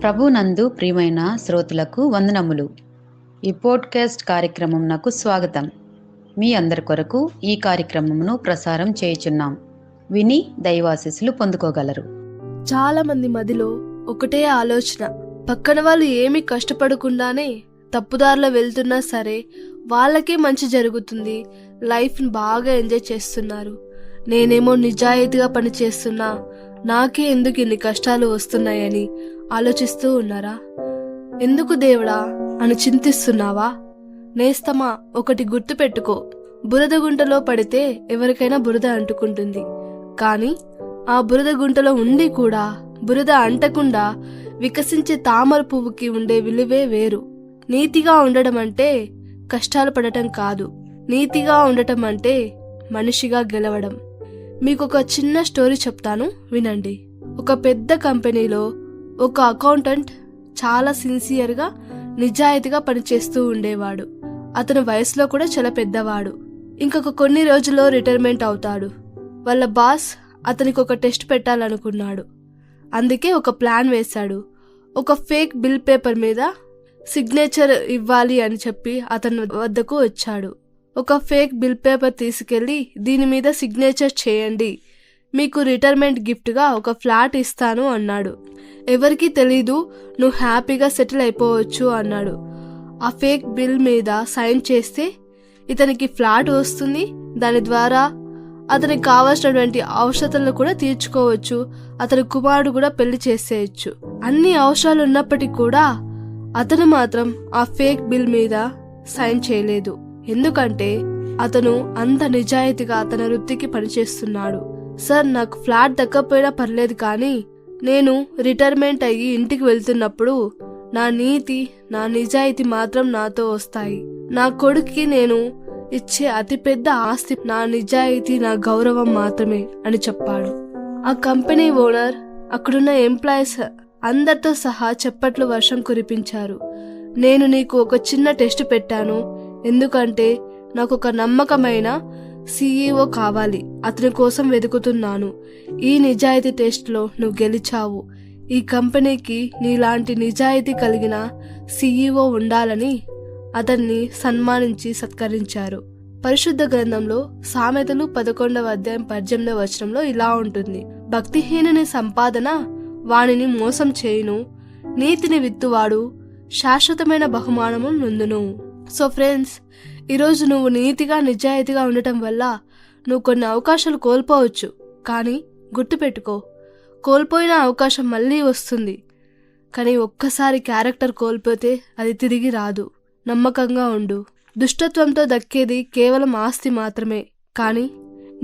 ప్రభునందు ప్రియమైన శ్రోతలకు వందనములు. ఈ పోడ్కాస్ట్ కార్యక్రమం నాకు స్వాగతం. మీ అందరి కొరకు ఈ కార్యక్రమమును ప్రసారం చేయుచున్నాం. విని దైవాశీస్సులు పొందుకోగలరు. చాలా మంది మదిలో ఒకటే ఆలోచన, పక్కన వాళ్ళు ఏమీ కష్టపడకుండానే తప్పుదారిలో వెళ్తున్నా సరే వాళ్ళకే మంచి జరుగుతుంది, లైఫ్ని బాగా ఎంజాయ్ చేస్తున్నారు. నేనేమో నిజాయితీగా పని చేస్తున్నా, నాకే ఎందుకు ఇన్ని కష్టాలు వస్తున్నాయని ఆలోచిస్తూ ఉన్నారా? ఎందుకు దేవుడా అని చింతిస్తున్నావా? నేస్తమా, ఒకటి గుర్తు పెట్టుకో, బురద గుంటలో పడితే ఎవరికైనా బురద అంటుకుంటుంది. కానీ ఆ బురద గుంటలో ఉండి కూడా బురద అంటకుండా వికసించే తామర పువ్వుకి ఉండే విలువే వేరు. నీతిగా ఉండడం అంటే కష్టాలు పడటం కాదు, నీతిగా ఉండటం అంటే మనిషిగా గెలవడం. మీకు ఒక చిన్న స్టోరీ చెప్తాను, వినండి. ఒక పెద్ద కంపెనీలో ఒక అకౌంటెంట్ చాలా సిన్సియర్గా నిజాయితీగా పనిచేస్తూ ఉండేవాడు. అతను వయసులో కూడా చాలా పెద్దవాడు. ఇంకొక కొన్ని రోజుల్లో రిటైర్మెంట్ అవుతాడు. వాళ్ళ బాస్ అతనికి ఒక టెస్ట్ పెట్టాలనుకున్నాడు. అందుకే ఒక ప్లాన్ వేశాడు. ఒక ఫేక్ బిల్ పేపర్ మీద సిగ్నేచర్ ఇవ్వాలి అని చెప్పి అతని వద్దకు వచ్చాడు. ఒక ఫేక్ బిల్ పేపర్ తీసుకెళ్లి దీని మీద సిగ్నేచర్ చేయండి, మీకు రిటైర్మెంట్ గిఫ్ట్గా ఒక ఫ్లాట్ ఇస్తాను అన్నాడు. ఎవరికీ తెలీదు, నువ్వు హ్యాపీగా సెటిల్ అయిపోవచ్చు అన్నాడు. ఆ ఫేక్ బిల్ మీద సైన్ చేస్తే ఇతనికి ఫ్లాట్ వస్తుంది. దాని ద్వారా అతనికి కావాల్సినటువంటి అవసరాలను కూడా తీర్చుకోవచ్చు. అతని కుమారుడు కూడా పెళ్లి చేసేయచ్చు. అన్ని అవసరాలు ఉన్నప్పటికీ కూడా అతను మాత్రం ఆ ఫేక్ బిల్ మీద సైన్ చేయలేదు. ఎందుకంటే అతను అంత నిజాయితీగా తన వృత్తికి పనిచేస్తున్నాడు. సార్, నాకు ఫ్లాట్ దక్కపోయినా పర్లేదు, కానీ నేను రిటైర్మెంట్ అయ్యి ఇంటికి వెళ్తున్నప్పుడు నా నీతి, నా నిజాయితీ మాత్రం నాతో వస్తాయి. నా కొడుక్కి నేను ఇచ్చే అతిపెద్ద ఆస్తి నా నిజాయితీ, నా గౌరవం మాత్రమే అని చెప్పాడు. ఆ కంపెనీ ఓనర్, అక్కడున్న ఎంప్లాయీస్ అందరితో సహా చప్పట్లు వర్షం కురిపించారు. నేను నీకు ఒక చిన్న టెస్ట్ పెట్టాను, ఎందుకంటే నాకు ఒక నమ్మకమైన CEO కావాలి, అతని కోసం వెతుకుతున్నాను. ఈ నిజాయితీ టెస్ట్లో నువ్వు గెలిచావు. ఈ కంపెనీకి నీలాంటి నిజాయితీ కలిగిన CEO ఉండాలని అతన్ని సన్మానించి సత్కరించారు. పరిశుద్ధ గ్రంథంలో సామెతలు 11వ అధ్యాయం 18వ వచనంలో ఇలా ఉంటుంది: భక్తిహీనుని సంపాదన వానిని మోసం చేయును, నీతిని విత్తువాడు శాశ్వతమైన బహుమానము నొందును. సో ఫ్రెండ్స్, ఈరోజు నువ్వు నీతిగా నిజాయితీగా ఉండటం వల్ల నువ్వు కొన్ని అవకాశాలు కోల్పోవచ్చు. కానీ గుర్తుపెట్టుకో, కోల్పోయిన అవకాశం మళ్ళీ వస్తుంది. కానీ ఒక్కసారి క్యారెక్టర్ కోల్పోతే అది తిరిగి రాదు. నమ్మకంగా ఉండు. దుష్టత్వంతో దక్కేది కేవలం ఆస్తి మాత్రమే, కానీ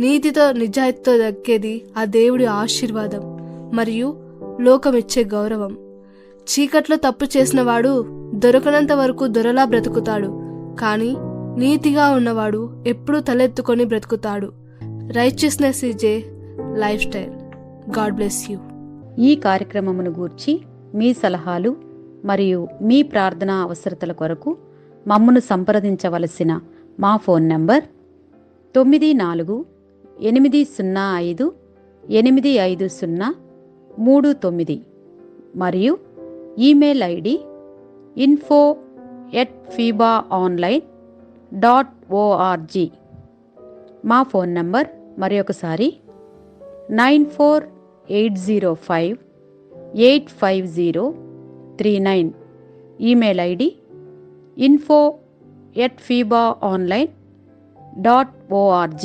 నీతితో నిజాయితీతో దక్కేది ఆ దేవుడి ఆశీర్వాదం మరియు లోకమిచ్చే గౌరవం. చీకట్లో తప్పు చేసిన వాడు దొరకనంత వరకు దొరలా బ్రతుకుతాడు, కానీ నీతిగా ఉన్నవాడు ఎప్పుడూ తలెత్తుకొని బ్రతుకుతాడు. Righteousness is a lifestyle. God bless you. ఈ కార్యక్రమమును గూర్చి మీ సలహాలు మరియు మీ ప్రార్థనా అవసరతల కొరకు మమ్మను సంప్రదించవలసిన మా ఫోన్ నంబర్ 948585085039 మరియు ఈమెయిల్ ఐడి info@fibaonline.org. మా ఫోన్ నంబర్ మరొకసారి 9480585039. Email ID info@fibaonline.org.